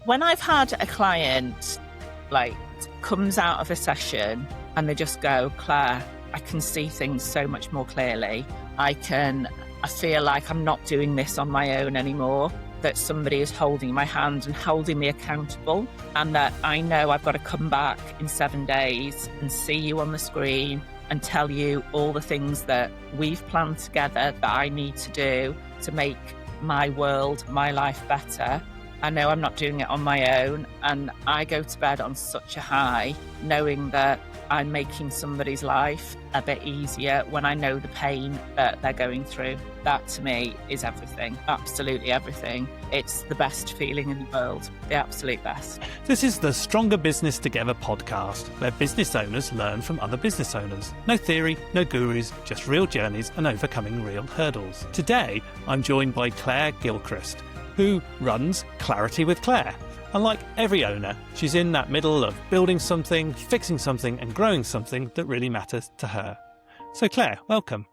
When I've had a client like comes out of a session and they just go, Claire, I can see things so much more clearly. I feel like I'm not doing this on my own anymore, that somebody is holding my hand and holding me accountable, and that I know I've got to come back in 7 days and see you on the screen and tell you all the things that we've planned together that I need to do to make my world, my life better. I know I'm not doing it on my own, and I go to bed on such a high, knowing that I'm making somebody's life a bit easier when I know the pain that they're going through. That to me is everything, absolutely everything. It's the best feeling in the world, the absolute best. This is the Stronger Business Together podcast, where business owners learn from other business owners. No theory, no gurus, just real journeys and overcoming real hurdles. Today, I'm joined by Claire Gilchrist, who runs Clarity with Claire. And like every owner, she's in that middle of building something, fixing something and growing something that really matters to her. So Claire, welcome.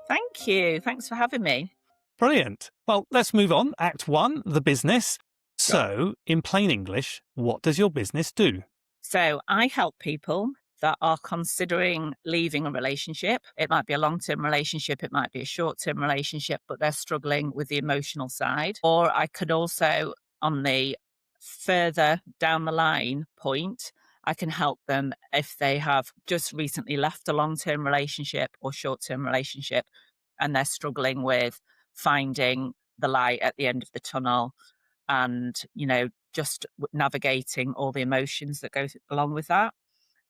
Thank you. Thanks for having me. Brilliant. Well, let's move on. Act 1, the business. So in plain English, what does your business do? So I help people that are considering leaving a relationship. It might be a long-term relationship, it might be a short-term relationship, but they're struggling with the emotional side. Or I could also, on the further down the line point, I can help them if they have just recently left a long-term relationship or short-term relationship and they're struggling with finding the light at the end of the tunnel and, just navigating all the emotions that go along with that.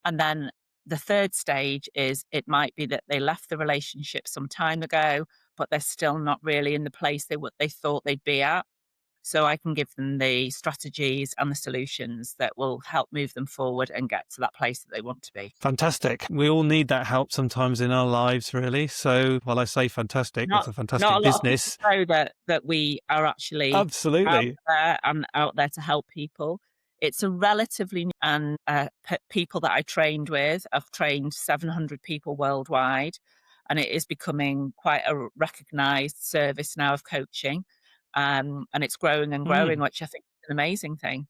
And then the third stage is it might be that they left the relationship some time ago, but they're still not really in the place they thought they'd be at. So I can give them the strategies and the solutions that will help move them forward and get to that place that they want to be. Fantastic. We all need that help sometimes in our lives, really. So while I say fantastic, it's a fantastic business. Not a lot of people know that we are actually absolutely out there to help people. It's a relatively new, and people that I trained with, I've trained 700 people worldwide, and it is becoming quite a recognised service now of coaching. And it's growing and growing, which I think is an amazing thing.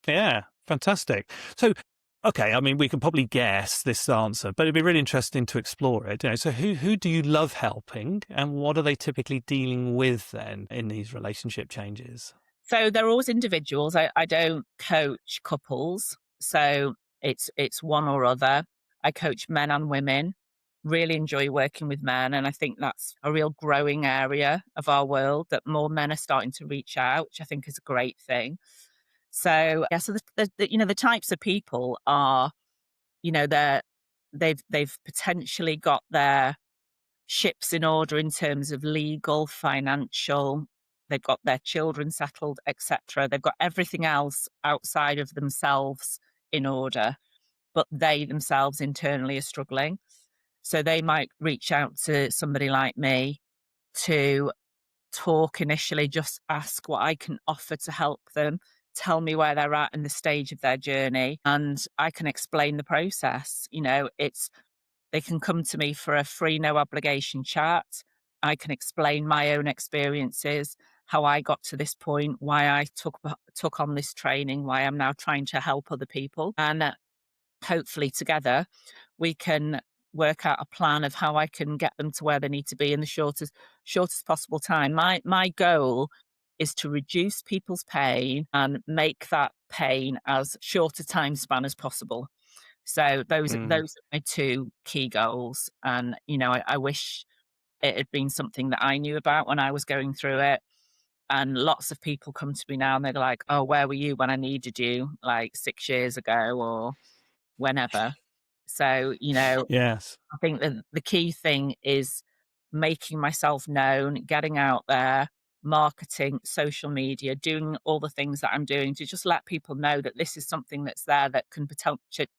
Yeah, fantastic. So, okay, I mean, we can probably guess this answer, but it'd be really interesting to explore it. So who do you love helping, and what are they typically dealing with then in these relationship changes? So they're always individuals. I don't coach couples. So it's one or other. I coach men and women. Really enjoy working with men. And I think that's a real growing area of our world, that more men are starting to reach out, which I think is a great thing. So, yeah, so the types of people are, they've potentially got their ships in order in terms of legal, financial, they've got their children settled, etc. They've got everything else outside of themselves in order, but they themselves internally are struggling. So they might reach out to somebody like me to talk initially, just ask what I can offer to help them, tell me where they're at in the stage of their journey, and I can explain the process. They can come to me for a free, no obligation chat. I can explain my own experiences, how I got to this point, why I took on this training, why I'm now trying to help other people. And hopefully together we can work out a plan of how I can get them to where they need to be in the shortest possible time. My goal is to reduce people's pain and make that pain as short a time span as possible. So those are my two key goals. And, I wish it had been something that I knew about when I was going through it. And lots of people come to me now and they're like, oh, where were you when I needed you, like 6 years ago or whenever? So, yes, I think that the key thing is making myself known, getting out there, marketing, social media, doing all the things that I'm doing to just let people know that this is something that's there that can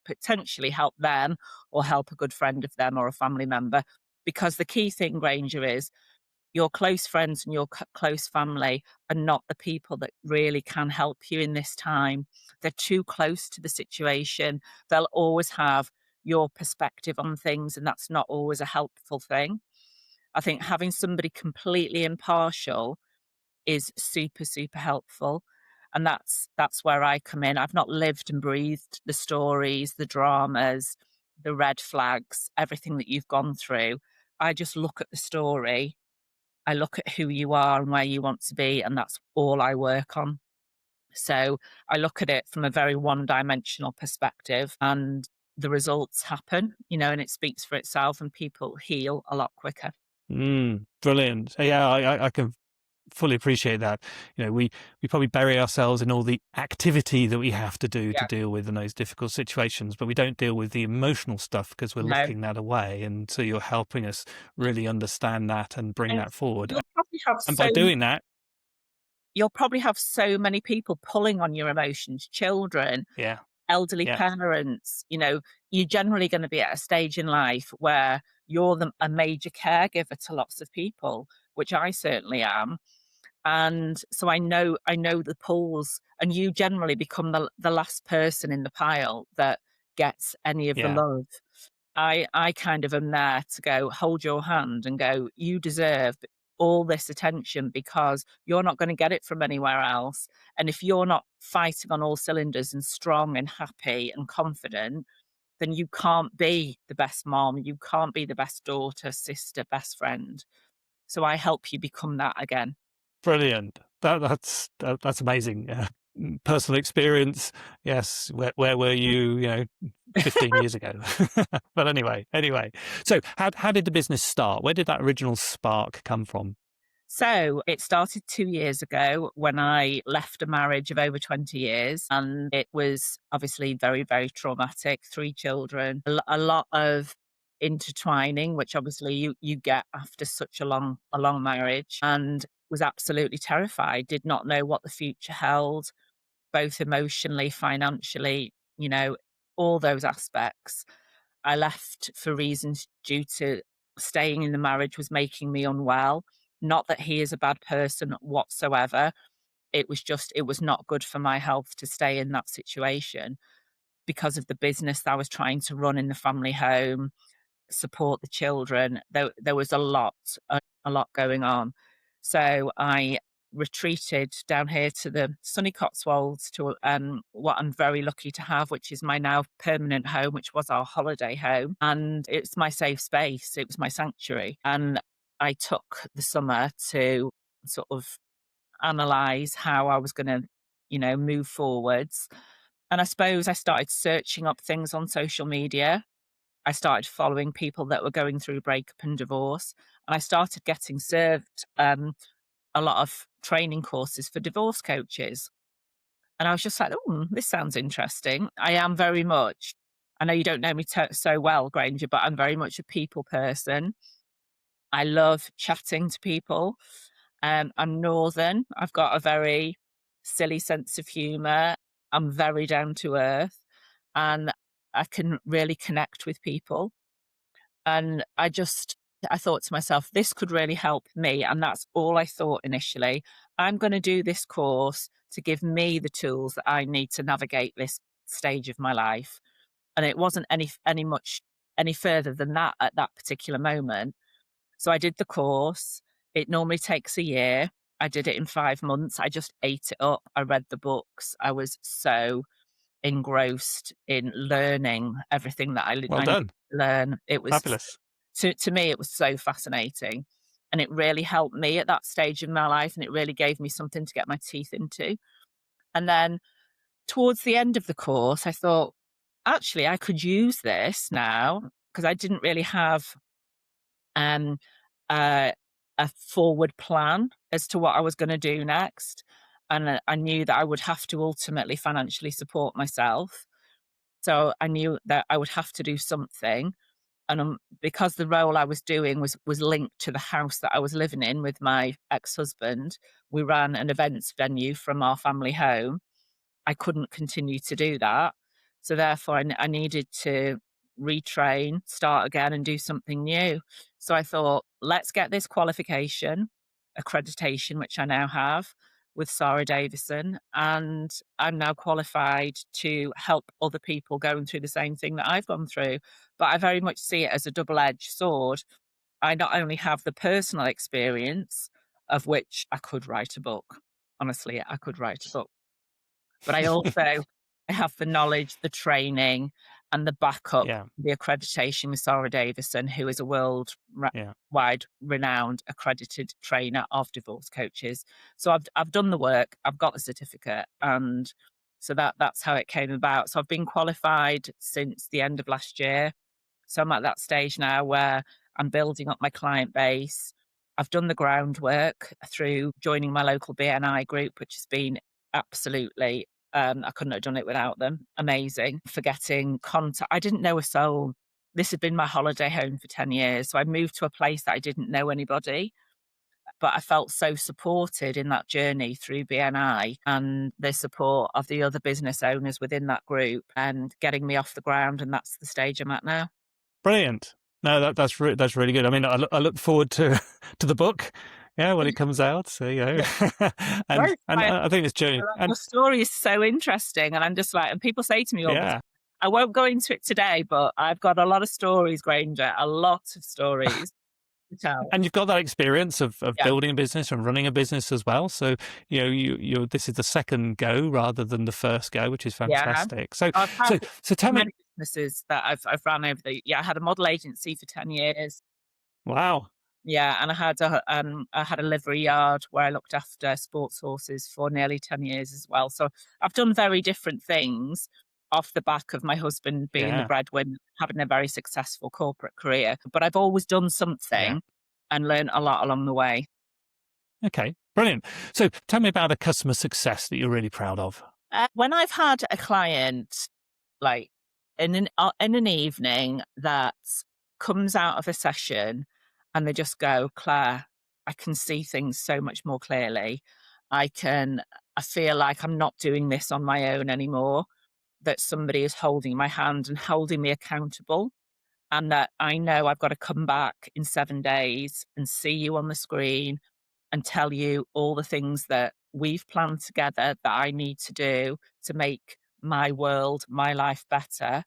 potentially help them or help a good friend of them or a family member. Because the key thing, Granger, is your close friends and your close family are not the people that really can help you in this time. They're too close to the situation. They'll always have your perspective on things, and that's not always a helpful thing. I think having somebody completely impartial is super, super helpful. And that's where I come in. I've not lived and breathed the stories, the dramas, the red flags, everything that you've gone through. I just look at the story, I look at who you are and where you want to be, and that's all I work on. So I look at it from a very one-dimensional perspective, and the results happen, and it speaks for itself, and people heal a lot quicker. Brilliant. Yeah, I can fully appreciate that. We probably bury ourselves in all the activity that we have to do to Yeah. deal with in those difficult situations, but we don't deal with the emotional stuff because we're No. locking that away. And so you're helping us really understand that and bring And that forward. you'll probably have And so by doing that, you'll probably have so many people pulling on your emotions, children, yeah, elderly yeah, parents. You're generally going to be at a stage in life where you're a major caregiver to lots of people, which I certainly am. And so I know the pulls, and you generally become the last person in the pile that gets any of the yeah. love. I kind of am there to go, hold your hand and go, you deserve all this attention because you're not going to get it from anywhere else. And if you're not fighting on all cylinders and strong and happy and confident, then you can't be the best mom, you can't be the best daughter, sister, best friend. So I help you become that again. Brilliant. That's amazing. Personal experience. Yes. Where were you? 15 years ago. But anyway. So how did the business start? Where did that original spark come from? So it started 2 years ago when I left a marriage of over 20 years. And it was obviously very, very traumatic. Three children, a lot of intertwining, which obviously you get after such a long marriage, and was absolutely terrified, did not know what the future held, both emotionally, financially, all those aspects. I left for reasons due to staying in the marriage was making me unwell. Not that he is a bad person whatsoever. It was not good for my health to stay in that situation because of the business that I was trying to run in the family home, support the children. There was a lot going on. So I retreated down here to the sunny Cotswolds to what I'm very lucky to have, which is my now permanent home, which was our holiday home. And it's my safe space. It was my sanctuary. And I took the summer to sort of analyze how I was going to, move forwards. And I suppose I started searching up things on social media. I started following people that were going through breakup and divorce, and I started getting served a lot of training courses for divorce coaches. And I was just like, oh, this sounds interesting. I know you don't know me so well, Granger, but I'm very much a people person. I love chatting to people. I'm northern. I've got a very silly sense of humor. I'm very down to earth, and I can really connect with people. And I thought to myself, this could really help me. And that's all I thought initially. I'm going to do this course to give me the tools that I need to navigate this stage of my life. And it wasn't any further than that at that particular moment. So I did the course. It normally takes a year. I did it in 5 months. I just ate it up. I read the books. I was so engrossed in learning everything that Well I needed done. to learn. It was Fabulous. to me, it was so fascinating, and it really helped me at that stage in my life, and it really gave me something to get my teeth into. And then towards the end of the course, I thought, actually, I could use this now because I didn't really have um, a, a forward plan as to what I was going to do next. And I knew that I would have to ultimately financially support myself. So I knew that I would have to do something. And because the role I was doing was linked to the house that I was living in with my ex-husband, we ran an events venue from our family home. I couldn't continue to do that. So therefore, I needed to retrain, start again, and do something new. So I thought, let's get this qualification, accreditation, which I now have with Sarah Davison. And I'm now qualified to help other people going through the same thing that I've gone through. But I very much see it as a double edged sword. I not only have the personal experience of which I could write a book. Honestly, I could write a book. but I have the knowledge, the training, and the backup, Yeah, the accreditation with Sarah Davison, who is a yeah. wide renowned accredited trainer of divorce coaches. So I've done the work, I've got the certificate, and so that's how it came about. So I've been qualified since the end of last year. So I'm at that stage now where I'm building up my client base. I've done the groundwork through joining my local BNI group, which has been absolutely, I couldn't have done it without them. Amazing. For getting contact. I didn't know a soul. This had been my holiday home for 10 years. So I moved to a place that I didn't know anybody, but I felt so supported in that journey through BNI and the support of the other business owners within that group and getting me off the ground. And that's the stage I'm at now. Brilliant. No, that's really good. I mean, I look forward to to the book, yeah, when it comes out. So Very and excited. I think this journey, Your and story is so interesting, and I'm just like, and people say to me all the time, yeah, I won't go into it today, but I've got a lot of stories, Granger, a lot of stories to tell. and you've got that experience of Yeah, building a business and running a business as well. So you this is the second go rather than the first go, which is yeah. fantastic. So I've had so tell me, many businesses that I've ran over the. Yeah, I had a model agency for 10 years. wow, Yeah, and I had a livery yard where I looked after sports horses for nearly 10 years as well. So I've done very different things off the back of my husband being the yeah, breadwinner, having a very successful corporate career. But I've always done yeah. something and learned a lot along the way. Okay, brilliant. So tell me about a customer success that you're really proud of. When I've had a client like in an evening that comes out of a session and they just go, Claire, I can see things so much more clearly. I can, I feel like I'm not doing this on my own anymore, that somebody is holding my hand and holding me accountable. And that I know I've got to come back in 7 days and see you on the screen and tell you all the things that we've planned together that I need to do to make my world, my life better.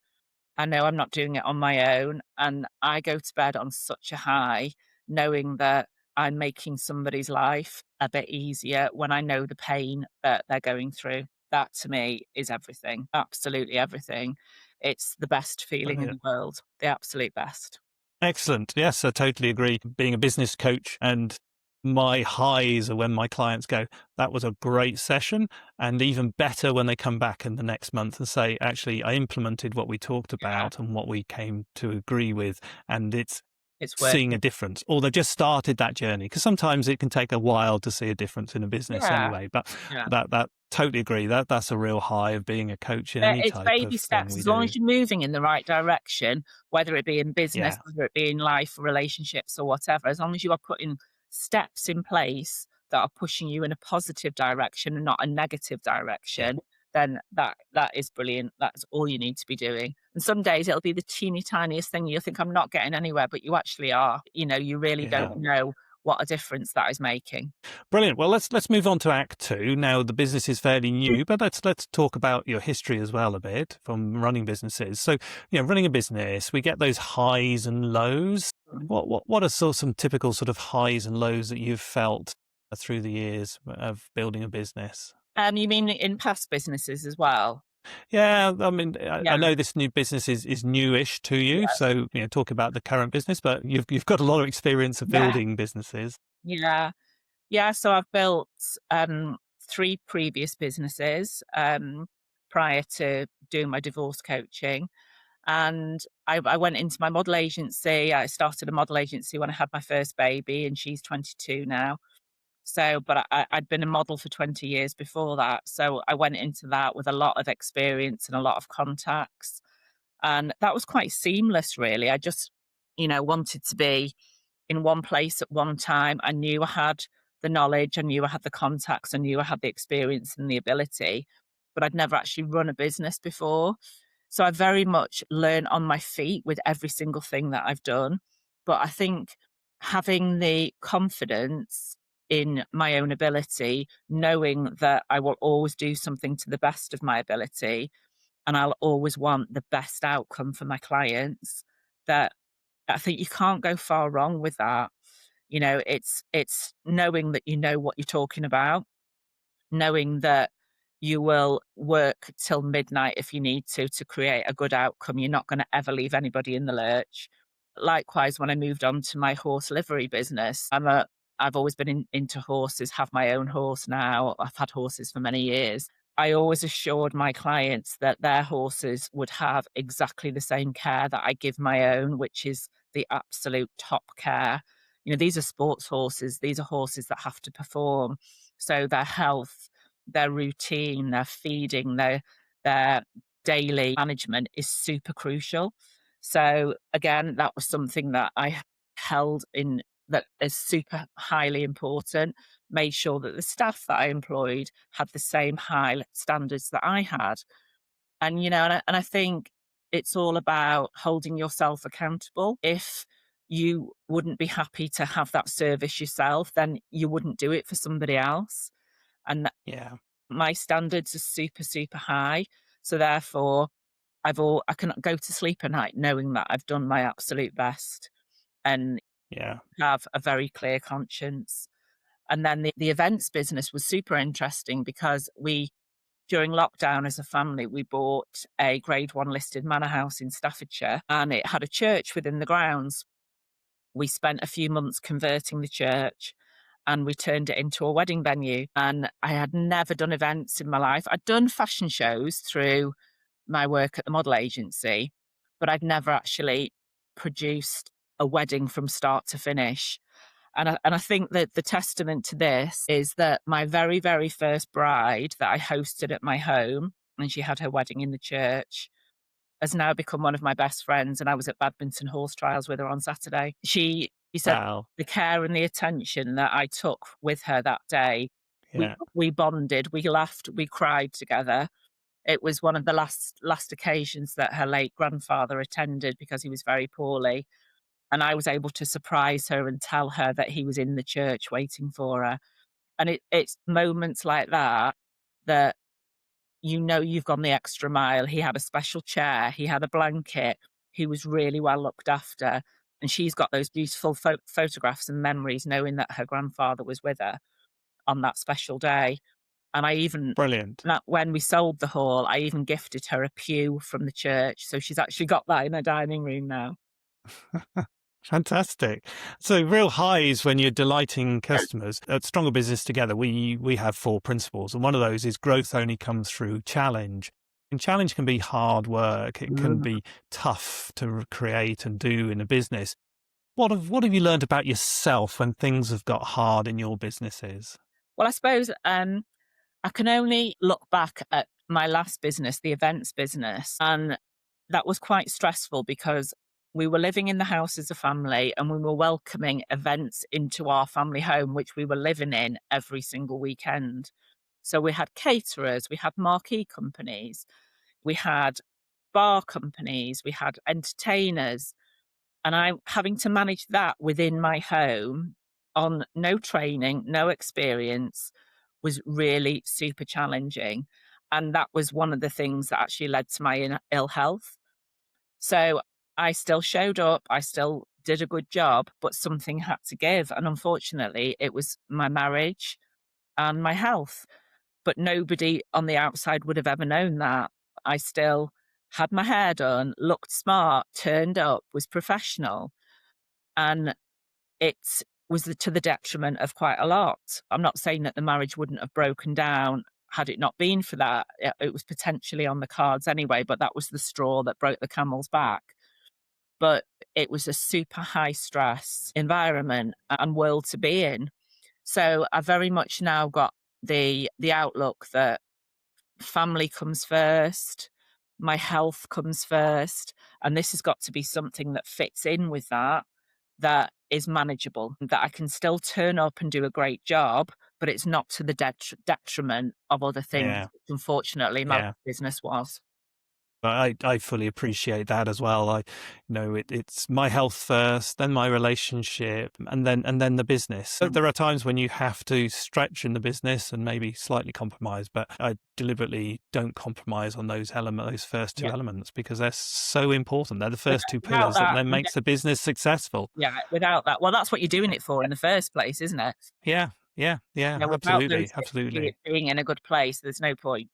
I know I'm not doing it on my own. And I go to bed on such a high, knowing that I'm making somebody's life a bit easier when I know the pain that they're going through. That to me is everything, absolutely everything. It's the best feeling in the Brilliant. world, the absolute best. Excellent. Yes, I totally agree. Being a business coach, and my highs are when my clients go, that was a great session. And even better when they come back in the next month and say, actually, I implemented what we talked Yeah, about and what we came to agree with. And it's it's seeing a working. difference, or they've just started that journey. Because sometimes it can take a while to see a difference in a business Yeah, anyway. But yeah. that totally agree. That's a real high of being a coach in any It's type of baby thing steps. we As long do. as you're moving in the right direction, whether it be in business, Yeah. whether it be in life, relationships, or whatever, as long as you are putting steps in place that are pushing you in a positive direction and not a negative Yeah. direction, then that is brilliant. That's all you need to be doing. And some days it'll be the teeny tiniest thing. You think I'm not getting anywhere, but you actually are. You really Yeah. don't know what a difference that is making. Brilliant. Well, let's move on to Act Two. Now, the business is fairly new, but let's talk about your history as well a bit from running businesses. So, running a business, we get those highs and lows. What are some typical sort of highs and lows that you've felt through the years of building a business? You mean in past businesses as well? Yeah, I mean, I Yeah. know this new business is newish to you, so talk about the current business, but you've got a lot of experience of Yeah. building businesses. Yeah. Yeah, so I've built, 3 previous businesses, prior to doing my divorce coaching, and I went into my model agency. I started a model agency when I had my first baby, and she's 22 now. So, but I'd been a model for 20 years before that, so I went into that with a lot of experience and a lot of contacts, and that was quite seamless, really. I just, wanted to be in one place at one time. I knew I had the knowledge, I knew I had the contacts, I knew I had the experience and the ability, but I'd never actually run a business before. So I very much learn on my feet with every single thing that I've done. But I think having the confidence in my own ability, knowing that I will always do something to the best of my ability and I'll always want the best outcome for my clients, that I think you can't go far wrong with that. It's knowing that you know what you're talking about, knowing that You will work till midnight if you need to create a good outcome. You're not going to ever leave anybody in the lurch. Likewise, when I moved on to my horse livery business, I've always been into horses, have my own horse now. I've had horses for many years. I always assured my clients that their horses would have exactly the same care that I give my own, which is the absolute top care. These are sports horses. These are horses that have to perform. So their health, their routine, their feeding, their daily management is super crucial. So again, that was something that I held in that is super highly important, made sure that the staff that I employed had the same high standards that I had. And I think it's all about holding yourself accountable. If you wouldn't be happy to have that service yourself, then you wouldn't do it for somebody else. And Yeah. my standards are super, super high. So therefore, I can go to sleep at night knowing that I've done my absolute best and Yeah. have a very clear conscience. And then the events business was super interesting because during lockdown as a family, we bought a grade one listed manor house in Staffordshire and it had a church within the grounds. We spent a few months converting the church and we turned it into a wedding venue. And I had never done events in my life. I'd done fashion shows through my work at the model agency, but I'd never actually produced a wedding from start to finish. And I think that the testament to this is that my very, very first bride that I hosted at my home, and she had her wedding in the church, has now become one of my best friends. And I was at badminton horse trials with her on Saturday. She said Wow. the care and the attention that I took with her that day, we Yeah. we bonded, we laughed, we cried together. It was one of the last occasions that her late grandfather attended because he was very poorly, and I was able to surprise her and tell her that he was in the church waiting for her. And it's moments like that that you've gone the extra mile. He had a special chair, he had a blanket, he was really well looked after, and she's got those beautiful photographs and memories knowing that her grandfather was with her on that special day. And I even Brilliant. that when we sold the hall, I even gifted her a pew from the church, so she's actually got that in her dining room now. Fantastic. So real highs when you're delighting customers. At Stronger Business Together, we have 4 principles, and one of those is growth only comes through challenge. And challenge can be hard work. It can Mm. be tough to create and do in a business. What have you learned about yourself when things have got hard in your businesses? Well, I suppose, I can only look back at my last business, the events business, and that was quite stressful because we were living in the house as a family and we were welcoming events into our family home, which we were living in every single weekend. So we had caterers, we had marquee companies, we had bar companies, we had entertainers, and I having to manage that within my home on no training, no experience was really super challenging. And that was one of the things that actually led to my ill health. So I still showed up, I still did a good job, but something had to give. And unfortunately, it was my marriage and my health. But nobody on the outside would have ever known that. I still had my hair done, looked smart, turned up, was professional. And it was to the detriment of quite a lot. I'm not saying that the marriage wouldn't have broken down had it not been for that. It was potentially on the cards anyway, but that was the straw that broke the camel's back. But it was a super high stress environment and world to be in. So I very much now got the outlook that family comes first, my health comes first, and this has got to be something that fits in with that, that is manageable, that I can still turn up and do a great job, but it's not to the detriment of other things, Yeah. which unfortunately my Yeah. business was. I fully appreciate that as well. It's my health first, then my relationship, and then the business. So Mm. there are times when you have to stretch in the business and maybe slightly compromise, but I deliberately don't compromise on those first 2 Yeah. elements because they're so important. They're the first 2 Without pillars that that, then makes the business successful. yeah, without that, well, that's what you're doing it for in the first place, isn't it? Yeah. Yeah, yeah, Without those absolutely, things absolutely. being in a good place, there's no point.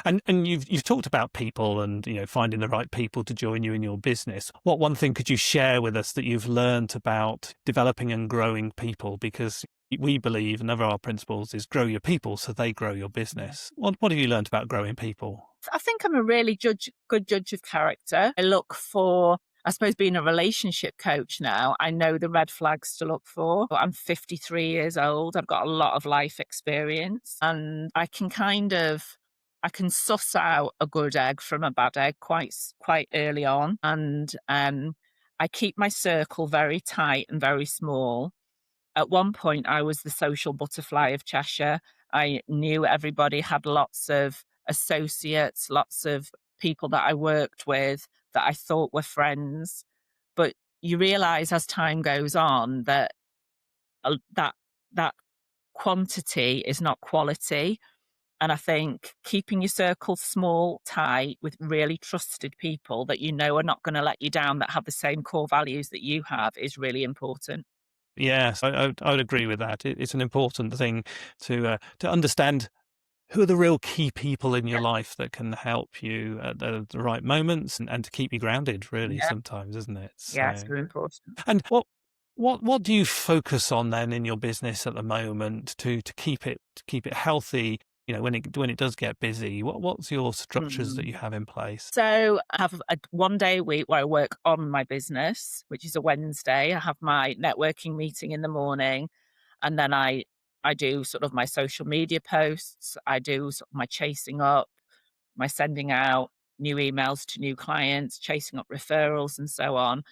And you've talked about people and, finding the right people to join you in your business. What one thing could you share with us that you've learned about developing and growing people? Because we believe, and one of our principles is grow your people so they grow your Yeah. business. What have you learned about growing people? I think I'm a really good judge of character. I look for, I suppose, being a relationship coach now, I know the red flags to look for. I'm 53 years old. I've got a lot of life experience, and I can suss out a good egg from a bad egg quite early on. And I keep my circle very tight and very small. At one point, I was the social butterfly of Cheshire. I knew everybody, had lots of associates, lots of people that I worked with that I thought were friends. But you realize as time goes on that that that quantity is not quality. And I think keeping your circle small, tight, with really trusted people that you know are not going to let you down, that have the same core values that you have, is really important. Yes, I would agree with that. It's an important thing to understand who are the real key people in your life that can help you at the right moments and to keep you grounded, really, Yeah, sometimes, isn't it? yeah, it's So, very important. and what do you focus on then in your business at the moment to keep it healthy? When it does get busy, what's your structures that Mm. you have in place? So I have a one day a week where I work on my business, which is a Wednesday. I have my networking meeting in the morning, and then I do sort of my social media posts. I do sort of my chasing up, my sending out new emails to new clients, chasing up referrals, and so on.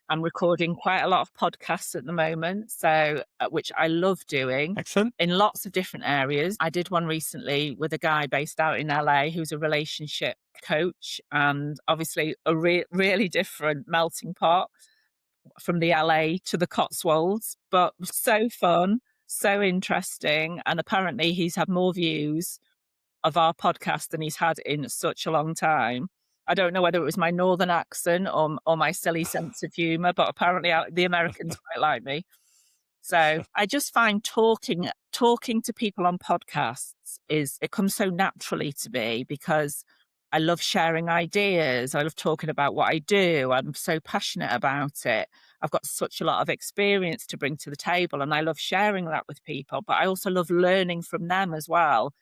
I'm recording quite a lot of podcasts at the moment, so which I love doing Excellent. in lots of different areas. I did one recently with a guy based out in LA who's a relationship coach, and obviously a really different melting pot from the LA to the Cotswolds, but so fun, so interesting, and apparently he's had more views of our podcast than he's had in such a long time. I don't know whether it was my northern accent or my silly sense of humor, but apparently the Americans quite like me. So I just find talking to people on podcasts is it comes so naturally to me because I love sharing ideas. I love talking about what I do. I'm so passionate about it. I've got such a lot of experience to bring to the table and I love sharing that with people, but I also love learning from them as well.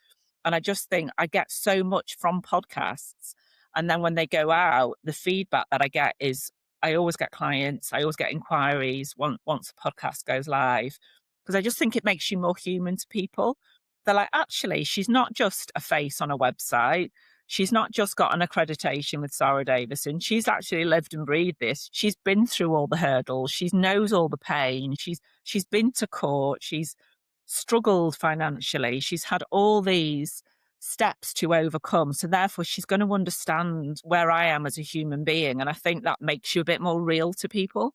And I just think I get so much from podcasts. And then when they go out, the feedback that I get is I always get clients, I always get inquiries once a podcast goes live. Because I just think it makes you more human to people. They're like, actually, she's not just a face on a website. She's not just got an accreditation with Sarah Davison. She's actually lived and breathed this. She's been through all the hurdles. She knows all the pain. She's been to court. She's struggled financially. She's had all these steps to overcome. So therefore she's going to understand where I am as a human being. And I think that makes you a bit more real to people.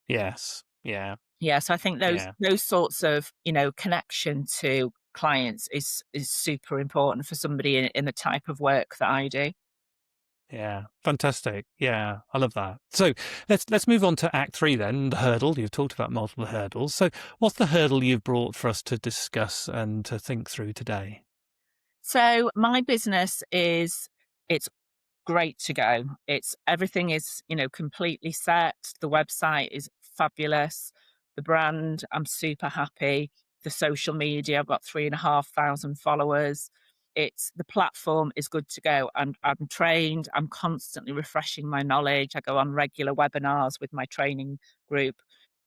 Yes. Yeah. Yeah. So I think Yeah. those sorts of, connection to clients is super important for somebody in the type of work that I do. Yeah, fantastic. Yeah, I love that. So let's move on to Act 3 then, the hurdle. You've talked about multiple hurdles. So what's the hurdle you've brought for us to discuss and to think through today? So my business it's great to go. It's everything is, completely set. The website is fabulous. The brand, I'm super happy. The social media, I've got 3,500 followers. It's the platform is good to go. And I'm trained. I'm constantly refreshing my knowledge. I go on regular webinars with my training group.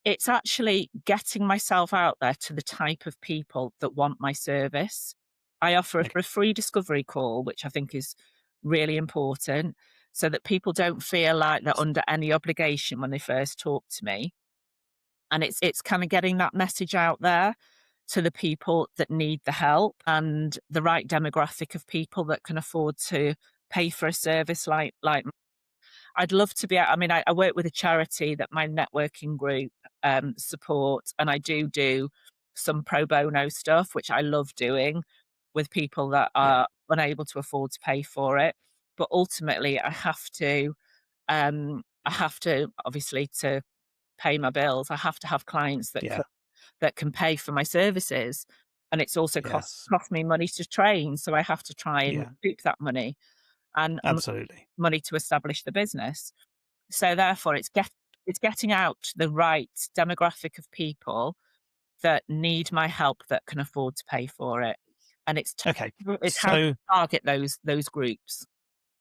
It's actually getting myself out there to the type of people that want my service. I offer Okay. a free discovery call, which I think is really important so that people don't feel like they're under any obligation when they first talk to me. And it's kind of getting that message out there to the people that need the help and the right demographic of people that can afford to pay for a service like I'd love to be. I mean, I work with a charity that my networking group support, and I do some pro bono stuff, which I love doing with people that Yeah. are unable to afford to pay for it. But ultimately, I have to obviously to pay my bills. I have to have clients that Yeah. that can pay for my services. And it's also Yes. cost me money to train. So I have to try and Yeah, recoup that money and absolutely. money to establish the business. So therefore it's getting out to the right demographic of people that need my help that can afford to pay for it. And Okay. it's how to So target those groups.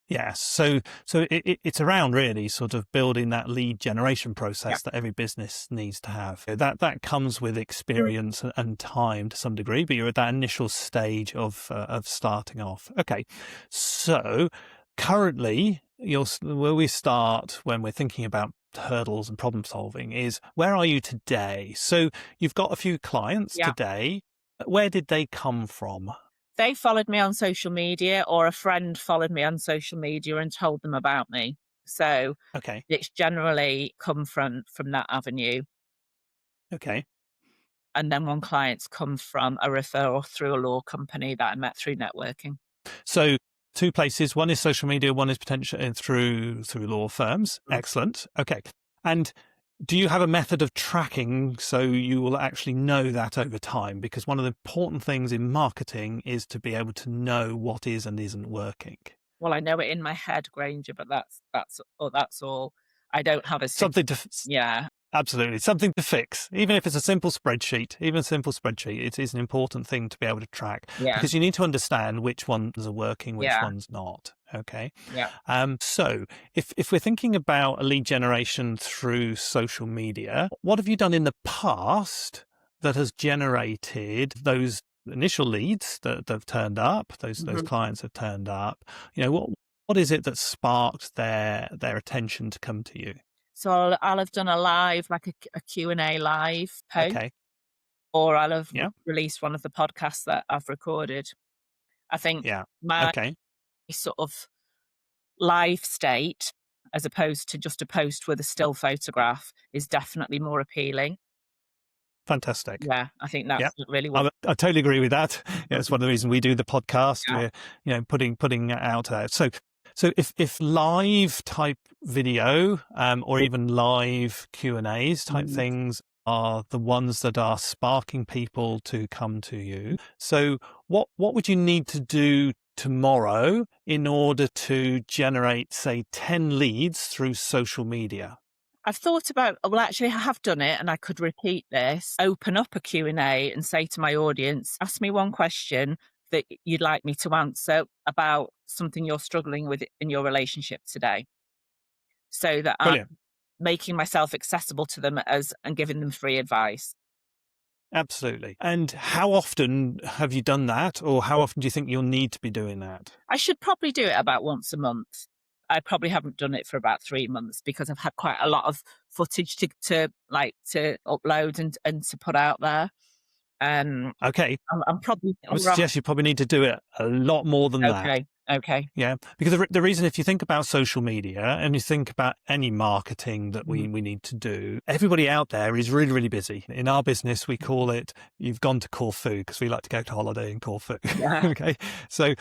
yeah, it's around really sort of building that lead generation Yeah. process that every business needs to have. That comes with experience and time to some degree, but you're at that initial stage of starting off. Okay, so currently, where we start when we're thinking about hurdles and problem solving is where are you today? So you've got a few clients Yeah. today. Where did they come from? They followed me on social media, or a friend followed me on social media and told them about me. So Okay, it's generally come from that avenue. okay. And then one client's come from a referral through a law company that I met through networking. So two places. One is social media. One is potentially through law firms. Mm. Excellent. Okay. And do you have a method of tracking so you will actually know that over time? Because one of the important things in marketing is to be able to know what is and isn't working. Well, I know it in my head, Granger, but that's all. I don't have a system. Something to Yeah, Absolutely. Something to fix. Even if it's a simple spreadsheet, it is an important thing to be able to track yeah, because you need to understand which ones are working, which yeah, ones not. Okay. yeah. So if we're thinking about a lead generation through social media, what have you done in the past that has generated those initial leads that have turned up, those Mhm. clients have turned up? What is it that sparked their attention to come to you? So I'll have done a live, like a Q&A live post, Okay. or I'll have Yeah. released one of the podcasts that I've recorded. I think Yeah. my Okay. sort of live state, as opposed to just a post with a still photograph, is definitely more appealing. Fantastic. Yeah, I think Yeah. that's really what. I totally agree with that. Yeah, it's one of the reasons we do the podcast. Yeah. We're, putting it out there. So if live type video, or even live Q&As type Mhm. things are the ones that are sparking people to come to you. So what would you need to do tomorrow in order to generate, say, 10 leads through social media? I've thought about, well, actually, I have done it and I could repeat this, open up a Q&A and say to my audience, ask me one question that you'd like me to answer about something you're struggling with in your relationship today, so that I'm Brilliant. making myself accessible to them and giving them free advice. Absolutely. And how often have you done that, or how often do you think you'll need to be doing that? I should probably do it about once a month. I probably haven't done it for about 3 months because I've had quite a lot of footage to upload and to put out there. Um, Okay. I'm probably I would around. suggest you probably need to do it a lot more than that. Okay, okay. Yeah. Because the reason, if you think about social media and you think about any marketing that Mhm. we need to do, everybody out there is really, really busy. In our business, we call it, you've gone to Corfu, because we like to go to holiday in Corfu. Yeah, Okay. So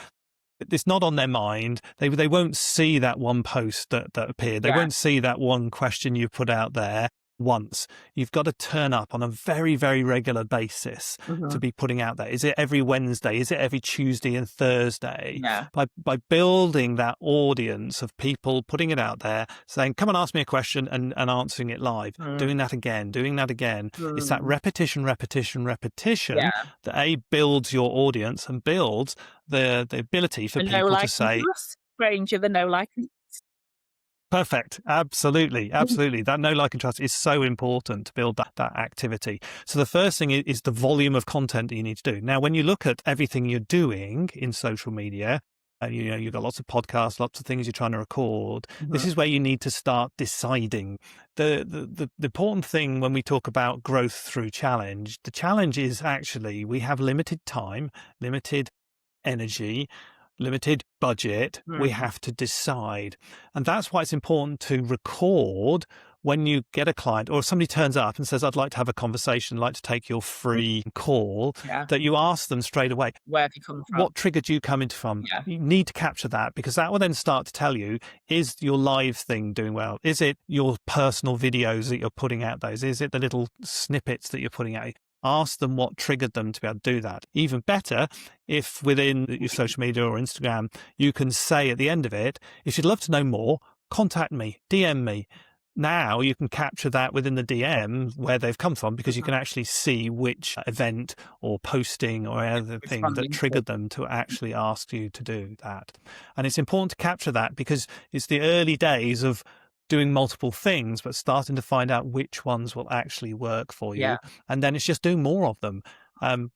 it's not on their mind. They won't see that one post that appeared. They yeah. won't see that one question you put out there once. You've got to turn up on a very, very regular basis to Mhm. be putting out there. Is it every Wednesday? Is it every Tuesday and Thursday? Yeah. By building that audience of people, putting it out there, saying, come and ask me a question, and answering it live, Mm, doing that again. It's that mm. repetition Yeah. that builds your audience and builds the ability for The no, people to like, and say, trust. Granger, the no, like, and perfect. Absolutely. trust. Absolutely. That know, like, and trust is so important to build that activity. So the first thing is the volume of content that you need to do. Now, when you look at everything you're doing in social media, you've got lots of podcasts, lots of things you're trying to record. This Mhm. is where you need to start deciding. The important thing when we talk about growth through challenge, the challenge is actually we have limited time, limited energy, limited budget. We Mm. have to decide. And that's why it's important to record when you get a client or if somebody turns up and says, I'd like to have a conversation, like to take your free call, Yeah. that you ask them straight away, Where have you come from? what triggered you coming from? Yeah. You need to capture that because that will then start to tell you, is your live thing doing well? Is it your personal videos that you're putting out those? Is it the little snippets that you're putting out? Ask them what triggered them to be able to do that. Even better, if within your social media or Instagram, you can say at the end of it, if you'd love to know more, contact me, DM me. Now you can capture that within the DM where they've come from, because you Mhm. can actually see which event or posting or other thing that Responding to. triggered them to actually ask you to do that. And it's important to capture that, because it's the early days of doing multiple things, but starting to find out which ones will actually work for Yeah. you. And then it's just doing more of them.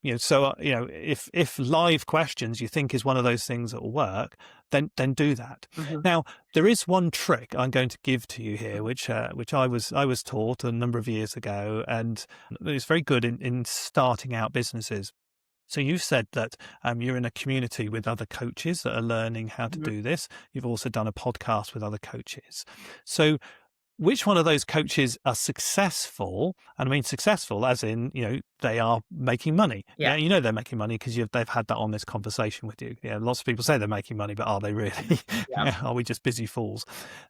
If live questions you think is one of those things that will work, then do that. Mhm. Now, there is one trick I'm going to give to you here, which I was taught a number of years ago, and it's very good in starting out businesses. So you've said that you're in a community with other coaches that are learning how to Mhm. do this. You've also done a podcast with other coaches. So which one of those coaches are successful? And I mean successful as in, they are making money. Yeah. Yeah, they're making money because they've had that honest conversation with you. Yeah, lots of people say they're making money, but are they really? Yeah. Yeah, are we just busy fools?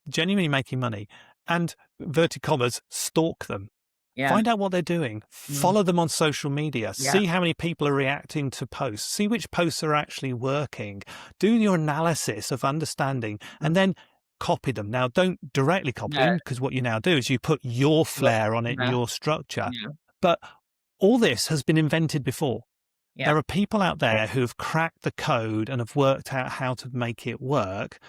Genuinely making money. And inverted commas, stalk them. Yeah. Find out what they're doing. Mm. Follow them on social media. Yeah. See how many people are reacting to posts. See which posts are actually working. Do your analysis of understanding, and Mm. then copy them. Now, don't directly copy No. them, because what you now do is you put your Look. flair on it, Yeah. your structure. Yeah. But all this has been invented before. Yeah. There are people out there who have cracked the code and have worked out how to make it work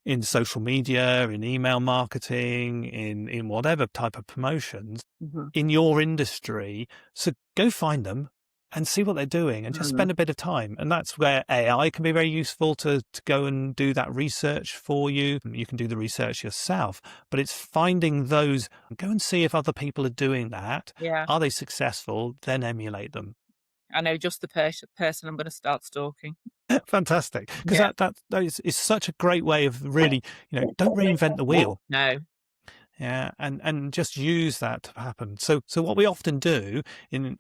in social media, in email marketing, in whatever type of promotions Mhm. in your industry. So go find them and see what they're doing, and just Mhm. spend a bit of time. And that's where AI can be very useful to go and do that research for you. You can do the research yourself, but it's finding those, go and see if other people are doing that. Yeah. Are they successful? Then emulate them. I know just the person I'm gonna start stalking. Fantastic. Because Yeah. that is such a great way of really, don't reinvent the wheel. No. Yeah, and just use that to happen. So what we often do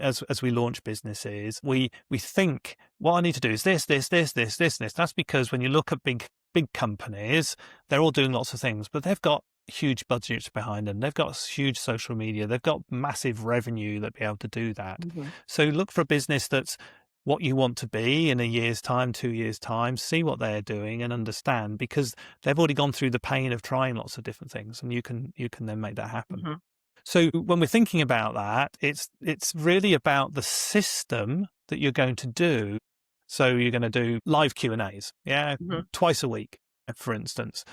as we launch businesses, we think what I need to do is this. That's because when you look at big companies, they're all doing lots of things, but they've got huge budgets behind them. They've got huge social media. They've got massive revenue that be able to do that. Mhm. So look for a business that's what you want to be in a year's time, 2 years' time, see what they're doing and understand, because they've already gone through the pain of trying lots of different things, and you can then make that happen. Mhm. So when we're thinking about that, it's really about the system that you're going to do. So you're going to do live Q&As, yeah, Mhm. twice a week, for instance.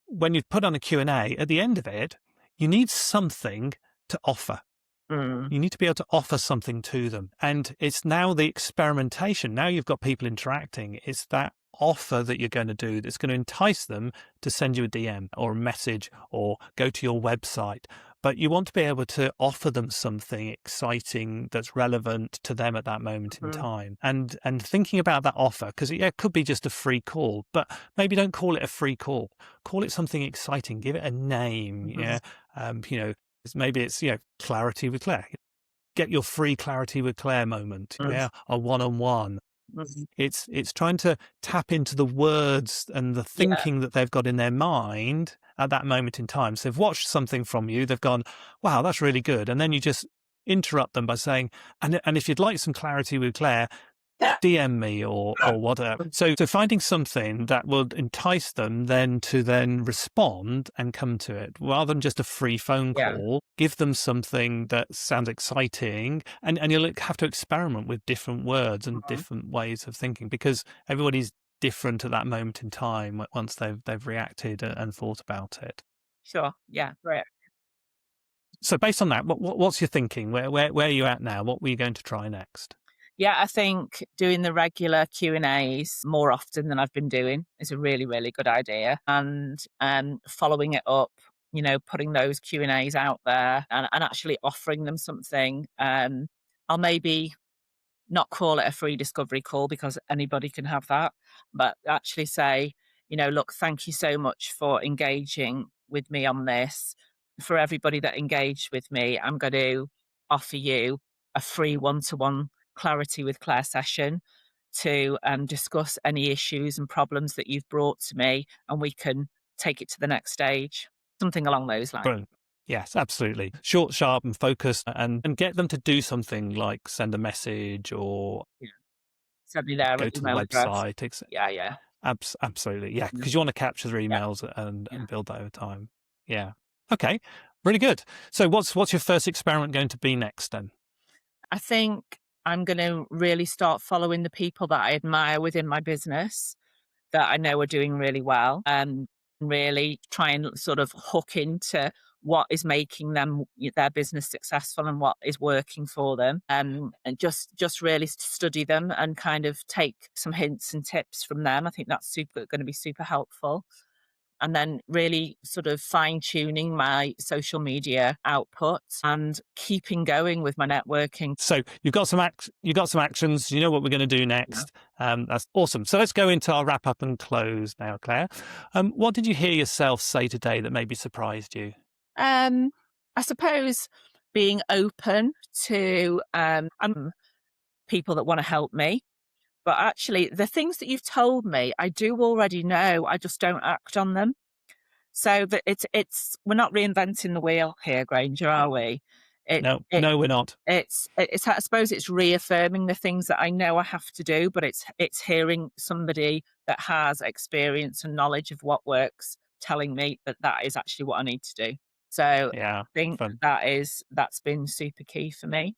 When you put on a Q&A, at the end of it, you need something to offer. Mm. You need to be able to offer something to them. And it's now the experimentation. Now you've got people interacting. It's that offer that you're going to do that's going to entice them to send you a DM or a message or go to your website. But you want to be able to offer them something exciting that's relevant to them at that moment in Mhm. time. And thinking about that offer, because it could be just a free call, but maybe don't call it a free call. Call it something exciting. Give it a name. Mhm. Yeah. Maybe it's, clarity with Claire. Get your free clarity with Claire moment. Mm. Yeah. A one-on-one. Mhm. It's trying to tap into the words and the Yeah. thinking that they've got in their mind at that moment in time. So they've watched something from you. They've gone, wow, that's really good. And then you just interrupt them by saying, and if you'd like some clarity with Claire, DM me or whatever. So finding something that will entice them then to then respond and come to it, rather than just a free phone Yeah. call. Give them something that sounds exciting, and you'll have to experiment with different words and Mhm. different ways of thinking, because everybody's different at that moment in time once they've reacted and thought about it. Sure. Yeah. Right. So based on that, what's your thinking? Where are you at now? What were you going to try next? Yeah, I think doing the regular Q&As more often than I've been doing is a really, really good idea. And following it up, putting those Q&As out there and actually offering them something. I'll maybe not call it a free discovery call because anybody can have that, but actually say, look, thank you so much for engaging with me on this. For everybody that engaged with me, I'm going to offer you a free one-to-one clarity with Claire session to discuss any issues and problems that you've brought to me, and we can take it to the next stage. Something along those lines. Brilliant. Yes, absolutely. Short, sharp and focused, and get them to do something like send a message or Yeah. Send me their go to the email address. website, etc. Yeah, yeah. Absolutely. Yeah, Yeah, because you want to capture their yeah, emails yeah. and build that over time. Yeah. Okay. Really good. So what's your first experiment going to be next then? I think I'm gonna really start following the people that I admire within my business that I know are doing really well, and really try and sort of hook into what is making their business successful and what is working for them, and just really study them and kind of take some hints and tips from them. I think that's super going to be super helpful. And then really sort of fine tuning my social media output and keeping going with my networking. So you've got some actions. You know what we're going to do Yeah. next. That's awesome. So let's go into our wrap up and close now, Claire. What did you hear yourself say today that maybe surprised you? I suppose being open to people that want to help me. But actually, the things that you've told me, I do already know. I just don't act on them. So that it's we're not reinventing the wheel here, Granger, are we? It No, it no, we're not. it's I suppose it's reaffirming the things that I know I have to do, but it's hearing somebody that has experience and knowledge of what works telling me that that is actually what I need to do. So Yeah, I think fun. that's been super key for me.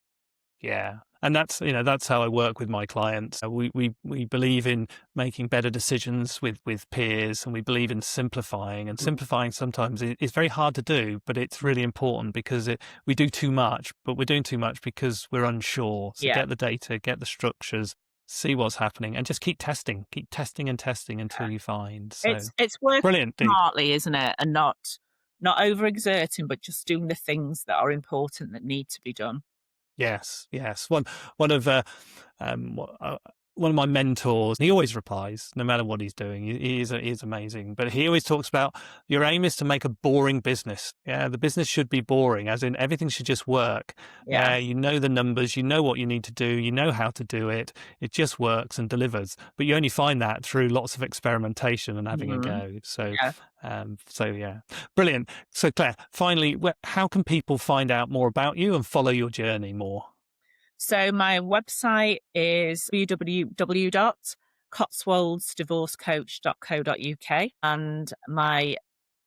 Yeah. And that's how I work with my clients. We believe in making better decisions with peers, and we believe in simplifying. And Mm, simplifying sometimes is very hard to do, but it's really important because we do too much, but we're doing too much because we're unsure. So yeah. get the data, get the structures, see what's happening, and just keep testing and testing until you find. So It's working brilliant. smartly, isn't it? And not overexerting, but just doing the things that are important that need to be done. Yes, yes. One of um, wha- uh, one of my mentors. He always replies, no matter what he's doing. He is amazing. But he always talks about your aim is to make a boring business. Yeah, the business should be boring, as in everything should just work. Yeah. Yeah, you know the numbers, you know what you need to do, you know how to do it. It just works and delivers. But you only find that through lots of experimentation and having a Mhm. go. So, Yeah. so yeah, brilliant. So Claire, finally, how can people find out more about you and follow your journey more? So my website is www.cotswoldsdivorcecoach.co.uk, and my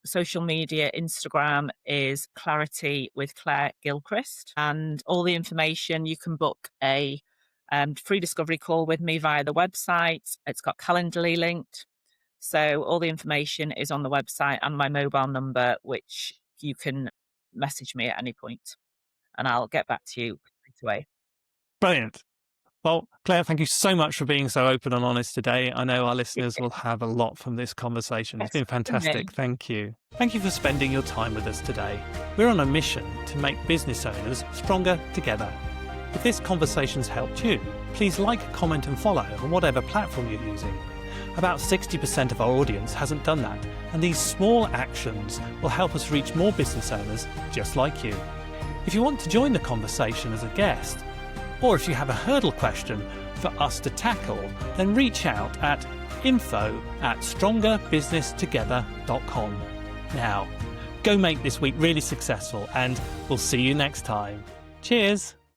social media Instagram is Clarity with Claire Gilchrist. And all the information, you can book a free discovery call with me via the website. It's got Calendly linked. So all the information is on the website, and my mobile number, which you can message me at any point and I'll get back to you right away. Brilliant. Well, Claire, thank you so much for being so open and honest today. I know our listeners will have a lot from this conversation. It's Yes, been for me. fantastic. Thank you. Thank you for spending your time with us today. We're on a mission to make business owners stronger together. If this conversation's helped you, please like, comment and follow on whatever platform you're using. About 60% of our audience hasn't done that, and these small actions will help us reach more business owners just like you. If you want to join the conversation as a guest, or if you have a hurdle question for us to tackle, then reach out at info@strongerbusinesstogether.com. Now, go make this week really successful, and we'll see you next time. Cheers!